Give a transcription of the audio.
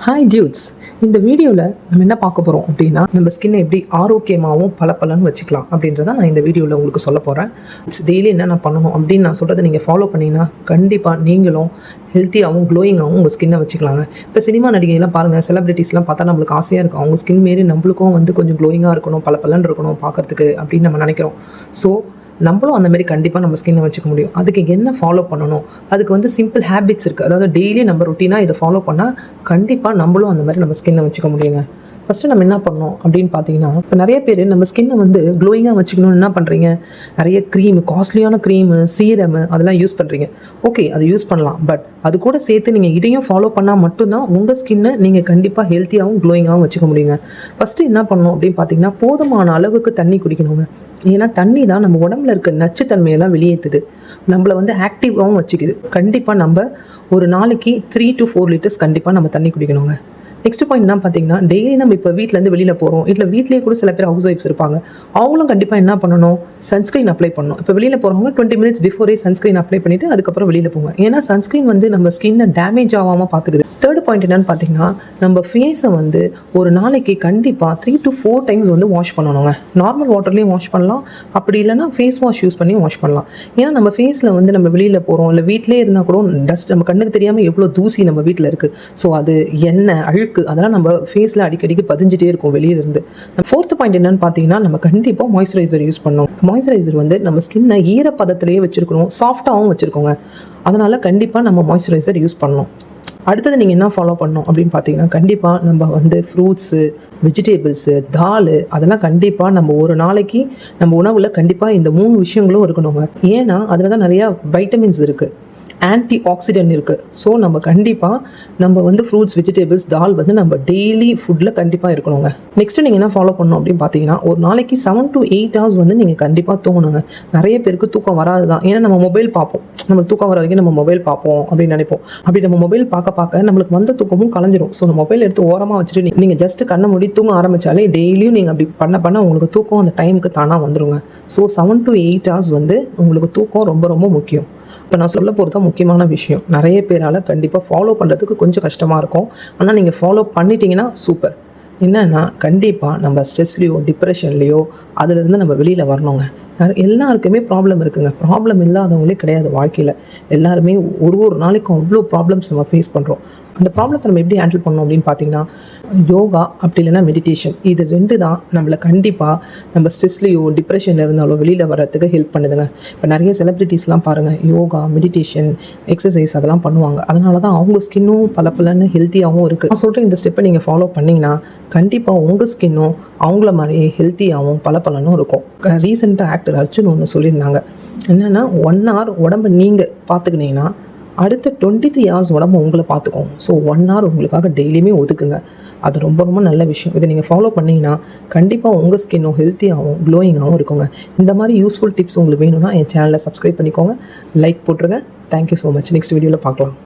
Hi dudes, இந்த வீடியோவில் நம்ம என்ன பார்க்க போகிறோம் அப்படின்னா, நம்ம ஸ்கின்னை எப்படி ஆரோக்கியமாகவும் பளபளன்னு வச்சுக்கலாம் அப்படின்றத நான் இந்த வீடியோவில் உங்களுக்கு சொல்ல போகிறேன். டெய்லி என்னென்ன பண்ணணும் அப்படின்னு நான் சொல்கிறத நீங்கள் ஃபாலோ பண்ணிங்கன்னா கண்டிப்பாக நீங்களும் ஹெல்த்தியாகவும் க்ளோயிங்காகவும் உங்கள் ஸ்கின்னை வச்சுக்கலாங்க. இப்போ சினிமா நடிகைலாம் பாருங்கள், செலிபிரிட்டிஸ்லாம் பார்த்தா நம்மளுக்கு ஆசையாக இருக்கும். அவங்க ஸ்கின் மாரி நம்மளுக்கும் கொஞ்சம் க்ளோயிங்காக இருக்கணும், பளபளன்னு இருக்கணும் பார்க்குறதுக்கு அப்படின்னு நம்ம நினைக்கிறோம். ஸோ நம்மளும் அந்த மாதிரி கண்டிப்பாக நம்ம ஸ்கின்னை வச்சுக்க முடியும். அதுக்கு என்ன ஃபாலோ பண்ணணும், அதுக்கு சிம்பிள் ஹேபிட்ஸ் இருக்குது. அதாவது டெய்லி நம்ம ரொட்டீனாக இதை ஃபாலோ பண்ணால் கண்டிப்பாக நம்மளும் அந்த மாதிரி நம்ம ஸ்கின்னை வச்சுக்க முடியுங்க. ஃபஸ்ட்டு நம்ம என்ன பண்ணோம் அப்படின்னு பார்த்தீங்கன்னா, இப்போ நிறைய பேர் நம்ம ஸ்கின்னை க்ளோயிங்காக வச்சுக்கணும்னு என்ன பண்ணுறீங்க, நிறைய காஸ்ட்லியான க்ரீமு, சீரமு அதெல்லாம் யூஸ் பண்ணுறீங்க. ஓகே, அது யூஸ் பண்ணலாம். பட் அது கூட சேர்த்து நீங்கள் இதையும் ஃபாலோ பண்ணால் மட்டும்தான் உங்கள் ஸ்கின்னை நீங்கள் கண்டிப்பாக ஹெல்த்தியாகவும் க்ளோயிங்காகவும் வச்சுக்க முடியுங்க. ஃபஸ்ட்டு என்ன பண்ணணும் அப்படின்னு பார்த்தீங்கன்னா, போதுமான அளவுக்கு தண்ணி குடிக்கணுங்க. ஏன்னா தண்ணி தான் நம்ம உடம்புல இருக்க நச்சுத்தன்மையெல்லாம் வெளியேற்றுது, நம்மளை ஆக்டிவாகவும் வச்சுக்குது. கண்டிப்பாக நம்ம ஒரு நாளைக்கு 3 to 4 லிட்டர்ஸ் கண்டிப்பாக நம்ம தண்ணி குடிக்கணுங்க. நெக்ஸ்ட் பாயிண்ட் என்ன பார்த்தீங்கன்னா, டெய்லி நம்ம இப்போ வீட்டிலேருந்து வெளியில் போகிறோம், இல்லை வீட்லேயே கூட சில பேர் ஹவுஸ் ஒய்ஃப்ஸ் இருப்பாங்க. அவங்களும் கண்டிப்பாக என்ன பண்ணணும், சன்ஸ்க்ரீன் அப்ளை பண்ணணும். இப்போ வெளியில் போகிறவங்க 20 minutes பிஃபோரே சன்ஸ்க்ரீன் அப்ளை பண்ணிவிட்டு அதுக்கப்புறம் வெளியில் போங்க. ஏன்னா சன்ஸ்க்ரீன் நம்ம ஸ்கின்னை டேமேஜ் ஆகாமல் பார்த்துக்குது. தேர்ட் பாயிண்ட் என்னன்னு பார்த்தீங்கன்னா, நம்ம ஃபேஸை ஒரு நாளைக்கு கண்டிப்பாக 3 to 4 டைம்ஸ் வாஷ் பண்ணணுங்க. நார்மல் வாட்டர்லேயும் வாஷ் பண்ணலாம், அப்படி இல்லைனா ஃபேஸ் வாஷ் யூஸ் பண்ணி வாஷ் பண்ணலாம். ஏன்னா நம்ம ஃபேஸில் நம்ம வெளியில் போகிறோம், இல்லை வீட்டிலே இருந்தால் கூட டஸ்ட் நம்ம கண்ணுக்கு தெரியாமல் எவ்வளோ தூசி நம்ம வீட்டில் இருக்குது. ஸோ அது எண்ணெய் அழுக்கு அதெல்லாம் நம்ம ஃபேஸில் அடிக்கடிக்கு பதிஞ்சிட்டே இருக்கும் வெளியிலேருந்து. ஃபோர்த் பாயிண்ட் என்னன்னு பார்த்தீங்கன்னா, நம்ம கண்டிப்பாக மாய்ஸ்சரைசர் யூஸ் பண்ணணும். மாய்ஸ்சரைசர் நம்ம ஸ்கின்னை ஈரப்பதத்திலேயே வச்சுருக்கணும், சாஃப்டாகவும் வச்சுருக்கோங்க. அதனால் கண்டிப்பாக நம்ம மாய்ஸ்சரைசர் யூஸ் பண்ணணும். அடுத்தது நீங்கள் என்ன ஃபாலோ பண்ணணும் அப்படின்னு பார்த்தீங்கன்னா, கண்டிப்பாக நம்ம ஃப்ரூட்ஸு, வெஜிடேபிள்ஸு, தால் அதெல்லாம் கண்டிப்பாக நம்ம ஒரு நாளைக்கு நம்ம உணவில் கண்டிப்பாக இந்த 3 விஷயங்களும் இருக்கணுங்க. ஏன்னா அதில் தான் நிறையா வைட்டமின்ஸ் இருக்குது, ஆன்டி ஆக்சிடென்ட் இருக்குது. ஸோ நம்ம கண்டிப்பாக நம்ம ஃப்ரூட்ஸ், வெஜிடேபிள்ஸ், தால் நம்ம டெய்லி ஃபுட்டில் கண்டிப்பாக இருக்கணுங்க. நெக்ஸ்ட்டு நீங்கள் என்ன ஃபாலோ பண்ணணும் அப்படின்னு பார்த்தீங்கன்னா, ஒரு நாளைக்கு 7 to 8 hours நீங்கள் கண்டிப்பாக தூங்கணுங்க. நிறைய பேருக்கு தூக்கம் வராது தான். ஏன்னா நம்ம மொபைல் பார்ப்போம், நம்மளுக்கு தூக்கம் வர வரைக்கும் நம்ம மொபைல் பார்ப்போம் அப்படின்னு நினைப்போம். அப்படி நம்ம மொபைல் பார்க்க நம்மளுக்கு தூக்கமும் கலைஞ்சிரும். ஸோ நம்ம மொபைல் எடுத்து ஓரமாக வச்சுட்டு நீங்கள் ஜஸ்ட் கண்ணை மூடி தூங்க ஆரம்பித்தாலே டெய்லியும் நீங்கள் அப்படி பண்ண உங்களுக்கு தூக்கம் அந்த டைமுக்கு தானாக வந்துருங்க. ஸோ 7 to 8 hours உங்களுக்கு தூக்கம் ரொம்ப ரொம்ப முக்கியம். இப்போ நான் சொல்ல போகிறது தான் முக்கியமான விஷயம். நிறைய பேரால் கண்டிப்பாக ஃபாலோ பண்ணுறதுக்கு கொஞ்சம் கஷ்டமாக இருக்கும். ஆனால் நீங்கள் ஃபாலோ பண்ணிட்டீங்கன்னா சூப்பர். என்னென்னா கண்டிப்பாக நம்ம ஸ்ட்ரெஸ்லேயோ டிப்ரெஷன்லேயோ அதிலிருந்து நம்ம வெளியில் வரணுங்க. எல்லாருக்குமே ப்ராப்ளம் இருக்குங்க. ப்ராப்ளம் இல்லாதவங்களே கிடையாது வாழ்க்கையில். எல்லாருமே ஒரு நாளைக்கும் அவ்வளோ ப்ராப்ளம்ஸ் நம்ம ஃபேஸ் பண்ணுறோம். அந்த ப்ராப்ளத்தை நம்ம எப்படி ஹேண்டில் பண்ணோம் அப்படின்னு பார்த்தீங்கன்னா, யோகா அப்படி இல்லைன்னா மெடிடேஷன், இது 2 தான் நம்மளை கண்டிப்பாக நம்ம ஸ்ட்ரெஸ்லேயோ டிப்ரெஷனில் இருந்தாலும் வெளியில் வர்றதுக்கு ஹெல்ப் பண்ணுதுங்க. இப்போ நிறைய செலிப்ரிட்டிஸ்லாம் பாருங்கள், யோகா, மெடிடேஷன், எக்ஸசைஸ் அதெல்லாம் பண்ணுவாங்க. அதனால தான் அவங்க ஸ்கின்னும் பளபளன்னு ஹெல்த்தியாகவும் இருக்குது. நான் சொல்கிற இந்த ஸ்டெப்பை நீங்கள் ஃபாலோ பண்ணிங்கன்னா கண்டிப்பாக உங்கள் ஸ்கின்னும் அவங்கள மாதிரியே ஹெல்த்தியாகவும் பளபளன்னும் இருக்கும். ரீசெண்டாக ஆக்டர் அர்ஜுன் ஒன்று சொல்லியிருந்தாங்க, என்னென்னா 1 hour உடம்பை நீங்கள் பார்த்துக்கினீங்கன்னா அடுத்த 23 hours உடம்பு உங்களை பார்த்துக்கோங்க. ஸோ 1 hour உங்களுக்காக டெய்லியுமே ஒதுக்குங்க. அது ரொம்ப ரொம்ப நல்ல விஷயம். இதை நீங்கள் ஃபாலோ பண்ணிங்கன்னா கண்டிப்பாக உங்கள் ஸ்கின்னும் ஹெல்த்தியாகவும் க்ளோயிங்காகவும் இருக்குங்க. இந்த மாதிரி யூஸ்ஃபுல் டிப்ஸ் உங்களுக்கு வேணும்னா என் சேனலை சப்ஸ்கிரைப் பண்ணிக்கோங்க, லைக் போட்டுருங்க. Thank you so much. நெக்ஸ்ட் வீடியோவில் பார்க்கலாம்.